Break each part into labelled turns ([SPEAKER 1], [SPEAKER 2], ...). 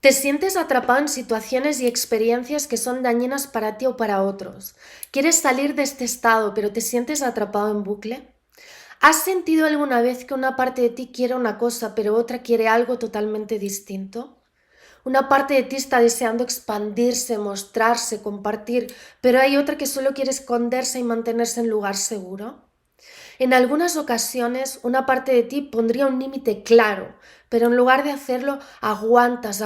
[SPEAKER 1] Te sientes atrapado en situaciones y experiencias que son dañinas para ti o para otros. Quieres salir de este estado, pero te sientes atrapado en bucle. ¿Has sentido alguna vez que una parte de ti quiere una cosa, pero otra quiere algo totalmente distinto? Una parte de ti está deseando expandirse, mostrarse, compartir, pero hay otra que solo quiere esconderse y mantenerse en lugar seguro. En algunas ocasiones, una parte de ti pondría un límite claro, pero en lugar de hacerlo, aguantas,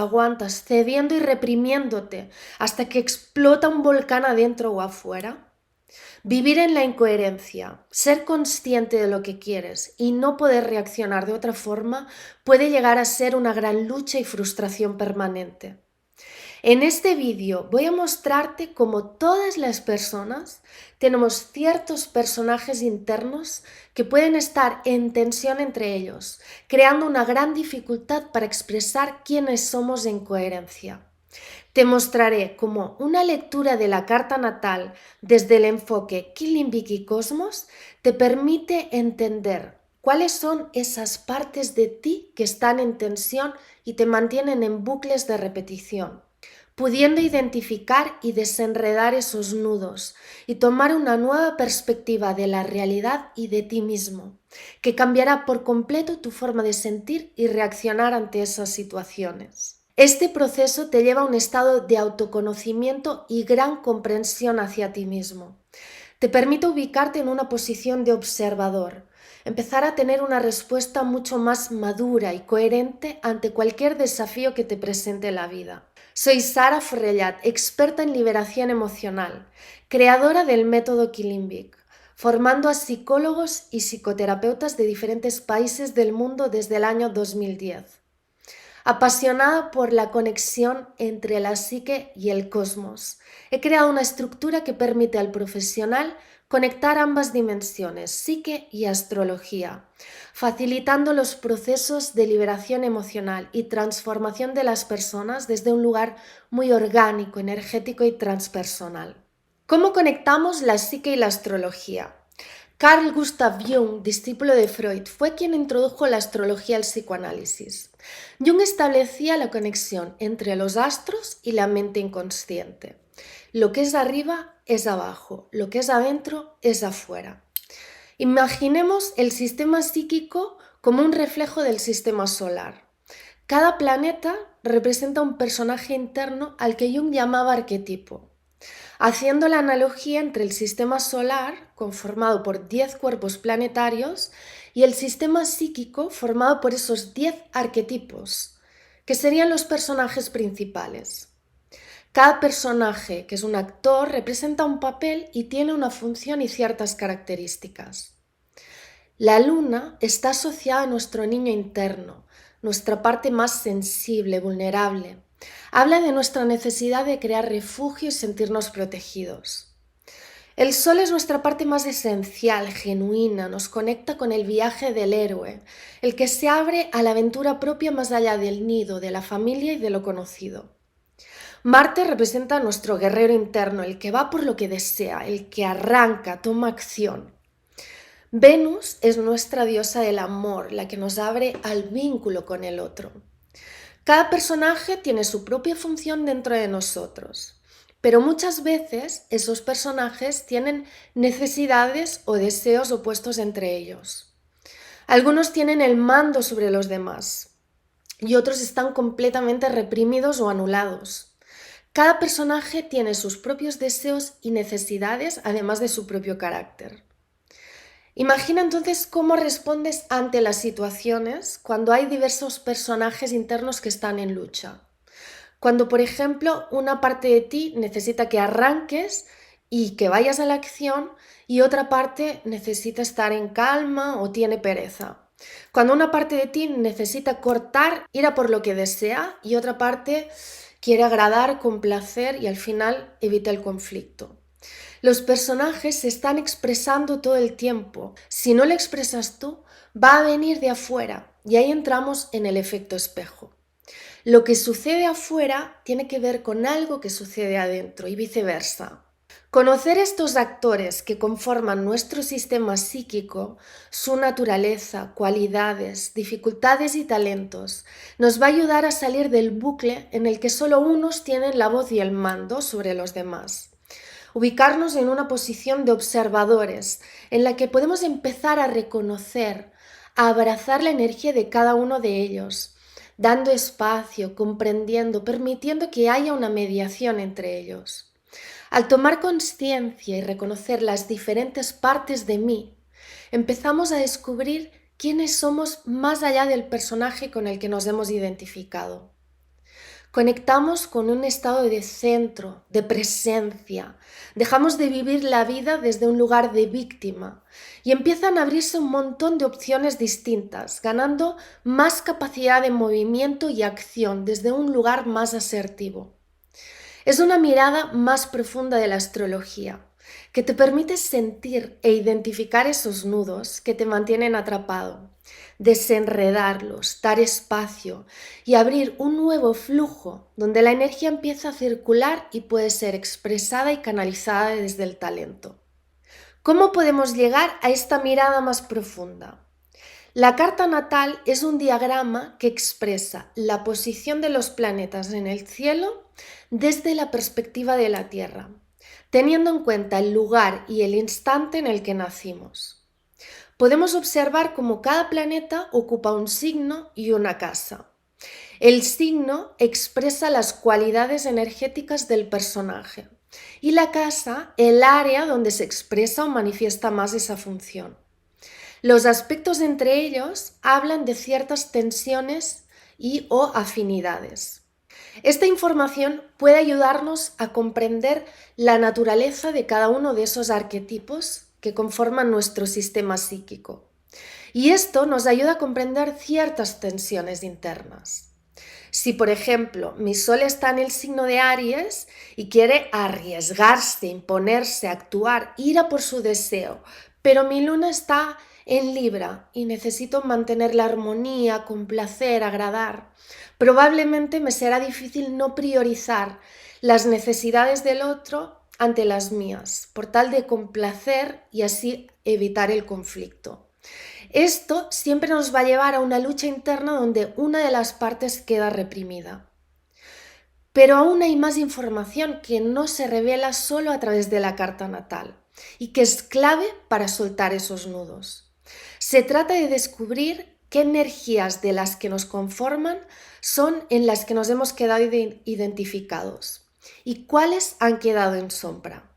[SPEAKER 1] cediendo y reprimiéndote hasta que explota un volcán adentro o afuera. Vivir en la incoherencia, ser consciente de lo que quieres y no poder reaccionar de otra forma puede llegar a ser una gran lucha y frustración permanente. En este vídeo voy a mostrarte cómo todas las personas tenemos ciertos personajes internos que pueden estar en tensión entre ellos, creando una gran dificultad para expresar quiénes somos en coherencia. Te mostraré cómo una lectura de la carta natal desde el enfoque Killing y Cosmos te permite entender cuáles son esas partes de ti que están en tensión y te mantienen en bucles de repetición, pudiendo identificar y desenredar esos nudos y tomar una nueva perspectiva de la realidad y de ti mismo, que cambiará por completo tu forma de sentir y reaccionar ante esas situaciones. Este proceso te lleva a un estado de autoconocimiento y gran comprensión hacia ti mismo. Te permite ubicarte en una posición de observador, empezar a tener una respuesta mucho más madura y coherente ante cualquier desafío que te presente la vida. Soy Sara Forrellat, experta en liberación emocional, creadora del método Kilimbic, formando a psicólogos y psicoterapeutas de diferentes países del mundo desde el año 2010. Apasionada por la conexión entre la psique y el cosmos, he creado una estructura que permite al profesional conectar ambas dimensiones, psique y astrología, facilitando los procesos de liberación emocional y transformación de las personas desde un lugar muy orgánico, energético y transpersonal. ¿Cómo conectamos la psique y la astrología? Carl Gustav Jung, discípulo de Freud, fue quien introdujo la astrología al psicoanálisis. Jung establecía la conexión entre los astros y la mente inconsciente. Lo que es arriba es abajo, lo que es adentro es afuera. Imaginemos el sistema psíquico como un reflejo del sistema solar. Cada planeta representa un personaje interno al que Jung llamaba arquetipo. Haciendo la analogía entre el sistema solar, conformado por 10 cuerpos planetarios, y el sistema psíquico, formado por esos 10 arquetipos, que serían los personajes principales. Cada personaje, que es un actor, representa un papel y tiene una función y ciertas características. La luna está asociada a nuestro niño interno, nuestra parte más sensible, vulnerable. Habla de nuestra necesidad de crear refugio y sentirnos protegidos. El sol es nuestra parte más esencial, genuina, nos conecta con el viaje del héroe, el que se abre a la aventura propia más allá del nido, de la familia y de lo conocido. Marte representa a nuestro guerrero interno, el que va por lo que desea, el que arranca, toma acción. Venus es nuestra diosa del amor, la que nos abre al vínculo con el otro. Cada personaje tiene su propia función dentro de nosotros, pero muchas veces esos personajes tienen necesidades o deseos opuestos entre ellos. Algunos tienen el mando sobre los demás y otros están completamente reprimidos o anulados. Cada personaje tiene sus propios deseos y necesidades, además de su propio carácter. Imagina entonces cómo respondes ante las situaciones cuando hay diversos personajes internos que están en lucha. Cuando, por ejemplo, una parte de ti necesita que arranques y que vayas a la acción y otra parte necesita estar en calma o tiene pereza. Cuando una parte de ti necesita cortar, ir a por lo que desea y otra parte quiere agradar, complacer y al final evita el conflicto. Los personajes se están expresando todo el tiempo. Si no lo expresas tú, va a venir de afuera y ahí entramos en el efecto espejo. Lo que sucede afuera tiene que ver con algo que sucede adentro y viceversa. Conocer estos actores que conforman nuestro sistema psíquico, su naturaleza, cualidades, dificultades y talentos, nos va a ayudar a salir del bucle en el que solo unos tienen la voz y el mando sobre los demás. Ubicarnos en una posición de observadores, en la que podemos empezar a reconocer, a abrazar la energía de cada uno de ellos, dando espacio, comprendiendo, permitiendo que haya una mediación entre ellos. Al tomar conciencia y reconocer las diferentes partes de mí, empezamos a descubrir quiénes somos más allá del personaje con el que nos hemos identificado. Conectamos con un estado de centro, de presencia. Dejamos de vivir la vida desde un lugar de víctima y empiezan a abrirse un montón de opciones distintas, ganando más capacidad de movimiento y acción desde un lugar más asertivo. Es una mirada más profunda de la astrología, que te permite sentir e identificar esos nudos que te mantienen atrapado, desenredarlos, dar espacio y abrir un nuevo flujo donde la energía empieza a circular y puede ser expresada y canalizada desde el talento. ¿Cómo podemos llegar a esta mirada más profunda? La carta natal es un diagrama que expresa la posición de los planetas en el cielo desde la perspectiva de la Tierra, teniendo en cuenta el lugar y el instante en el que nacimos. Podemos observar cómo cada planeta ocupa un signo y una casa. El signo expresa las cualidades energéticas del personaje y la casa el área donde se expresa o manifiesta más esa función. Los aspectos entre ellos hablan de ciertas tensiones y o afinidades. Esta información puede ayudarnos a comprender la naturaleza de cada uno de esos arquetipos que conforman nuestro sistema psíquico. Y esto nos ayuda a comprender ciertas tensiones internas. Si, por ejemplo, mi sol está en el signo de Aries y quiere arriesgarse, imponerse, actuar, ir a por su deseo, pero mi luna está en Libra y necesito mantener la armonía, complacer, agradar, probablemente me será difícil no priorizar las necesidades del otro ante las mías, por tal de complacer y así evitar el conflicto. Esto siempre nos va a llevar a una lucha interna donde una de las partes queda reprimida. Pero aún hay más información que no se revela solo a través de la carta natal y que es clave para soltar esos nudos. Se trata de descubrir qué energías de las que nos conforman son en las que nos hemos quedado identificados y cuáles han quedado en sombra.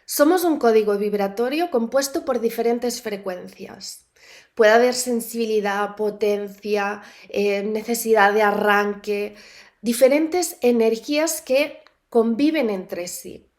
[SPEAKER 1] Somos un código vibratorio compuesto por diferentes frecuencias. Puede haber sensibilidad, potencia, necesidad de arranque, diferentes energías que conviven entre sí.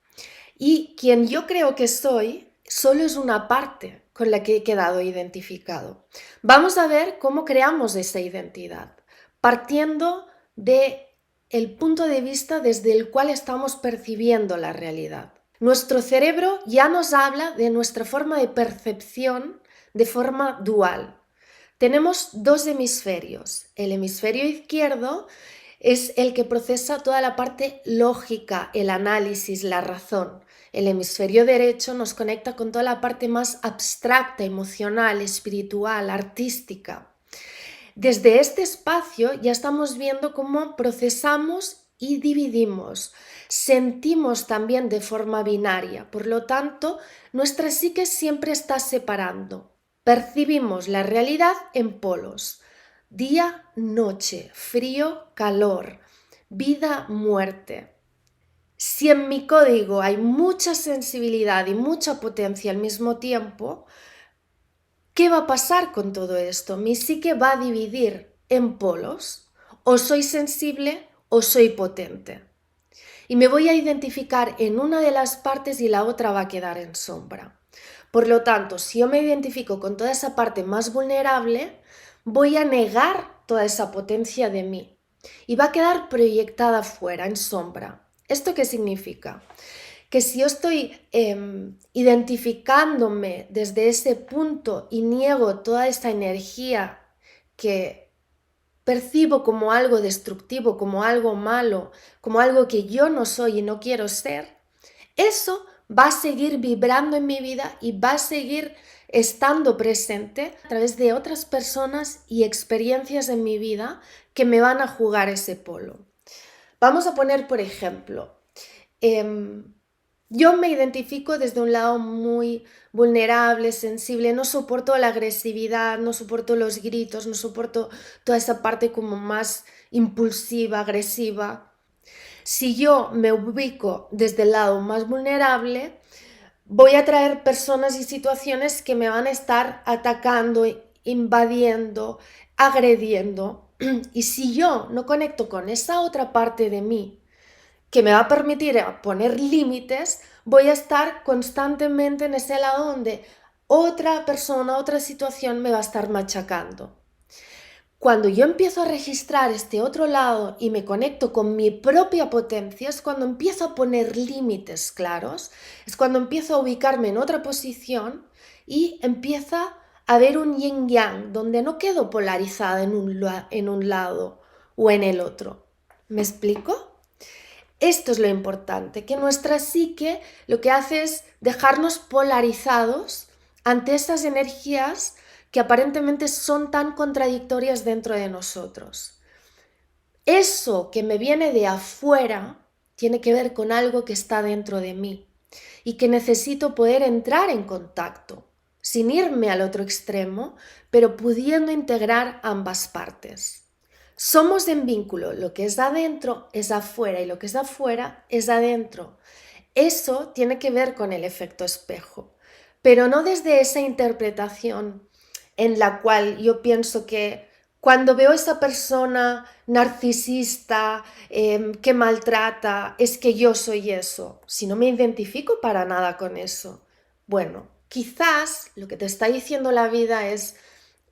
[SPEAKER 1] Y quien yo creo que soy solo es una parte con la que he quedado identificado. Vamos a ver cómo creamos esa identidad, partiendo de el punto de vista desde el cual estamos percibiendo la realidad. Nuestro cerebro ya nos habla de nuestra forma de percepción de forma dual. Tenemos dos hemisferios. El hemisferio izquierdo es el que procesa toda la parte lógica, el análisis, la razón. El hemisferio derecho nos conecta con toda la parte más abstracta, emocional, espiritual, artística. Desde este espacio ya estamos viendo cómo procesamos y dividimos. Sentimos también de forma binaria, por lo tanto, nuestra psique siempre está separando. Percibimos la realidad en polos: día, noche, frío, calor, vida, muerte. Si en mi código hay mucha sensibilidad y mucha potencia al mismo tiempo, ¿qué va a pasar con todo esto? Mi psique va a dividir en polos: o soy sensible o soy potente. Y me voy a identificar en una de las partes y la otra va a quedar en sombra. Por lo tanto, si yo me identifico con toda esa parte más vulnerable, voy a negar toda esa potencia de mí y va a quedar proyectada fuera, en sombra. ¿Esto qué significa? Que si yo estoy identificándome desde ese punto y niego toda esta energía que percibo como algo destructivo, como algo malo, como algo que yo no soy y no quiero ser, eso va a seguir vibrando en mi vida y va a seguir estando presente a través de otras personas y experiencias en mi vida que me van a jugar ese polo. Vamos a poner, por ejemplo, yo me identifico desde un lado muy vulnerable, sensible, no soporto la agresividad, no soporto los gritos, no soporto toda esa parte como más impulsiva, agresiva. Si yo me ubico desde el lado más vulnerable, voy a traer personas y situaciones que me van a estar atacando, invadiendo, agrediendo. Y si yo no conecto con esa otra parte de mí, que me va a permitir poner límites, voy a estar constantemente en ese lado donde otra persona, otra situación me va a estar machacando. Cuando yo empiezo a registrar este otro lado y me conecto con mi propia potencia, es cuando empiezo a poner límites claros, es cuando empiezo a ubicarme en otra posición y empieza a haber un yin yang, donde no quedo polarizada en un lado o en el otro. ¿Me explico? Esto es lo importante, que nuestra psique lo que hace es dejarnos polarizados ante esas energías que aparentemente son tan contradictorias dentro de nosotros. Eso que me viene de afuera tiene que ver con algo que está dentro de mí y que necesito poder entrar en contacto, sin irme al otro extremo, pero pudiendo integrar ambas partes. Somos en vínculo, lo que es adentro es afuera y lo que es afuera es adentro. Eso tiene que ver con el efecto espejo, pero no desde esa interpretación en la cual yo pienso que cuando veo a esa persona narcisista que maltrata, es que yo soy eso, si no me identifico para nada con eso. Bueno, quizás lo que te está diciendo la vida es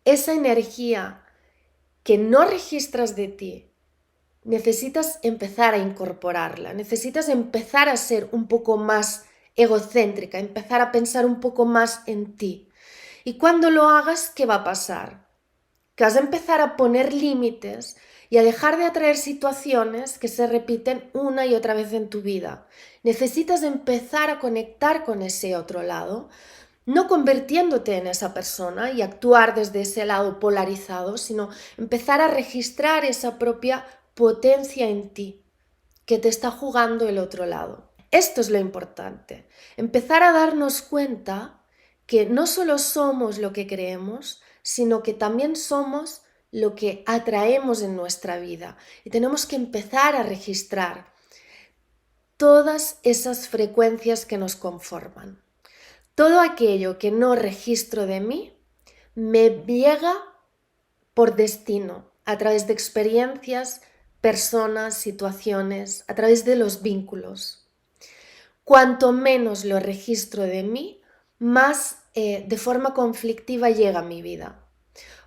[SPEAKER 1] esa energía que no registras de ti, necesitas empezar a incorporarla, necesitas empezar a ser un poco más egocéntrica, empezar a pensar un poco más en ti. Y cuando lo hagas, ¿qué va a pasar? Que vas a empezar a poner límites y a dejar de atraer situaciones que se repiten una y otra vez en tu vida. Necesitas empezar a conectar con ese otro lado, no convirtiéndote en esa persona y actuar desde ese lado polarizado, sino empezar a registrar esa propia potencia en ti que te está jugando el otro lado. Esto es lo importante, empezar a darnos cuenta que no solo somos lo que creemos, sino que también somos lo que atraemos en nuestra vida y tenemos que empezar a registrar todas esas frecuencias que nos conforman. Todo aquello que no registro de mí me llega por destino, a través de experiencias, personas, situaciones, a través de los vínculos. Cuanto menos lo registro de mí, más de forma conflictiva llega a mi vida.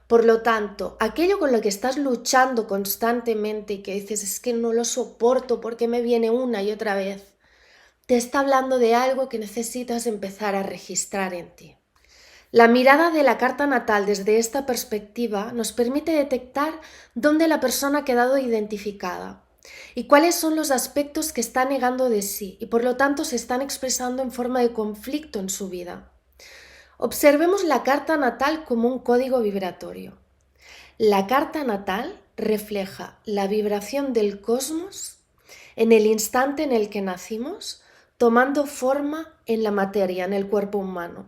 [SPEAKER 1] Por lo tanto, aquello con lo que estás luchando constantemente y que dices es que no lo soporto porque me viene una y otra vez, te está hablando de algo que necesitas empezar a registrar en ti. La mirada de la carta natal desde esta perspectiva nos permite detectar dónde la persona ha quedado identificada y cuáles son los aspectos que está negando de sí y por lo tanto se están expresando en forma de conflicto en su vida. Observemos la carta natal como un código vibratorio. La carta natal refleja la vibración del cosmos en el instante en el que nacimos, tomando forma en la materia, en el cuerpo humano.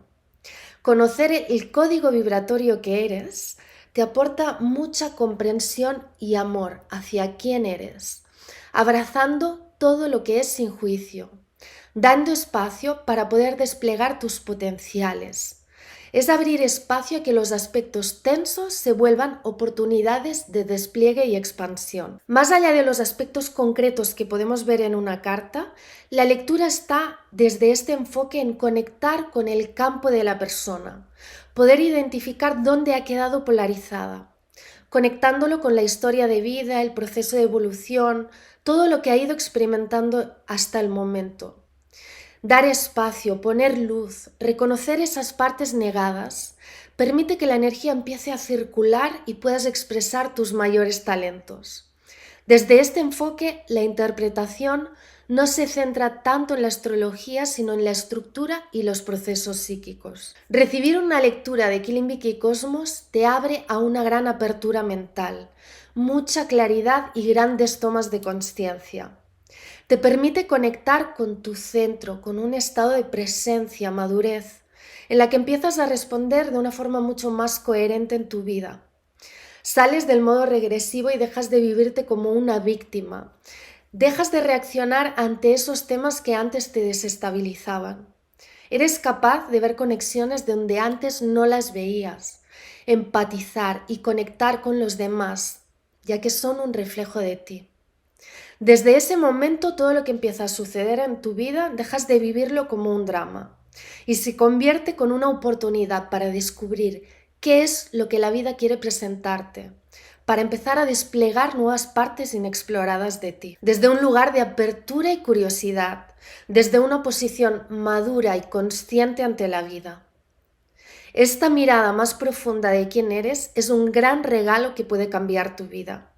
[SPEAKER 1] Conocer el código vibratorio que eres te aporta mucha comprensión y amor hacia quién eres, abrazando todo lo que es sin juicio, dando espacio para poder desplegar tus potenciales. Es abrir espacio a que los aspectos tensos se vuelvan oportunidades de despliegue y expansión. Más allá de los aspectos concretos que podemos ver en una carta, la lectura está desde este enfoque en conectar con el campo de la persona, poder identificar dónde ha quedado polarizada, conectándolo con la historia de vida, el proceso de evolución, todo lo que ha ido experimentando hasta el momento. Dar espacio, poner luz, reconocer esas partes negadas, permite que la energía empiece a circular y puedas expresar tus mayores talentos. Desde este enfoque, la interpretación no se centra tanto en la astrología, sino en la estructura y los procesos psíquicos. Recibir una lectura de Killing Vicky Cosmos te abre a una gran apertura mental, mucha claridad y grandes tomas de conciencia. Te permite conectar con tu centro, con un estado de presencia, madurez, en la que empiezas a responder de una forma mucho más coherente en tu vida. Sales del modo regresivo y dejas de vivirte como una víctima. Dejas de reaccionar ante esos temas que antes te desestabilizaban. Eres capaz de ver conexiones donde antes no las veías, empatizar y conectar con los demás, ya que son un reflejo de ti. Desde ese momento, todo lo que empieza a suceder en tu vida dejas de vivirlo como un drama y se convierte con una oportunidad para descubrir qué es lo que la vida quiere presentarte, para empezar a desplegar nuevas partes inexploradas de ti, desde un lugar de apertura y curiosidad, desde una posición madura y consciente ante la vida. Esta mirada más profunda de quién eres es un gran regalo que puede cambiar tu vida.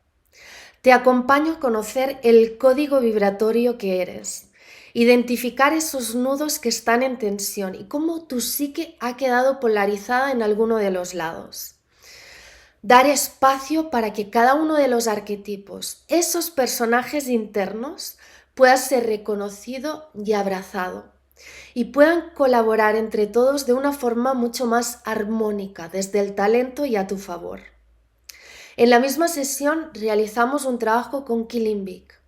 [SPEAKER 1] Te acompaño a conocer el código vibratorio que eres, identificar esos nudos que están en tensión y cómo tu psique ha quedado polarizada en alguno de los lados. Dar espacio para que cada uno de los arquetipos, esos personajes internos, pueda ser reconocido y abrazado y puedan colaborar entre todos de una forma mucho más armónica, desde el talento y a tu favor. En la misma sesión realizamos un trabajo con Killing Vic,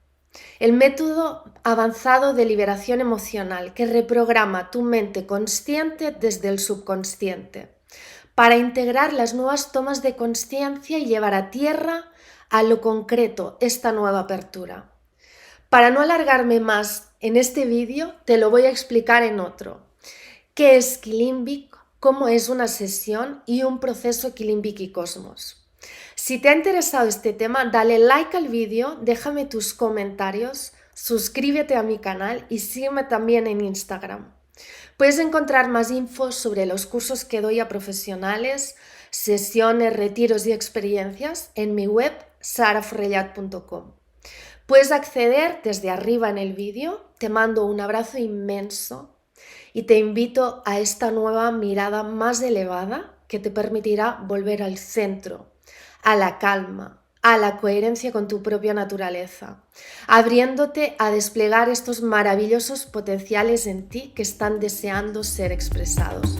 [SPEAKER 1] el método avanzado de liberación emocional que reprograma tu mente consciente desde el subconsciente para integrar las nuevas tomas de conciencia y llevar a tierra, a lo concreto, esta nueva apertura. Para no alargarme más en este vídeo, te lo voy a explicar en otro. ¿Qué es Killing Vic? ¿Cómo es una sesión y un proceso Killing Vic y Cosmos? Si te ha interesado este tema, dale like al vídeo, déjame tus comentarios, suscríbete a mi canal y sígueme también en Instagram. Puedes encontrar más info sobre los cursos que doy a profesionales, sesiones, retiros y experiencias en mi web saraforrellat.com. Puedes acceder desde arriba en el vídeo, te mando un abrazo inmenso y te invito a esta nueva mirada más elevada que te permitirá volver al centro, a la calma, a la coherencia con tu propia naturaleza, abriéndote a desplegar estos maravillosos potenciales en ti que están deseando ser expresados.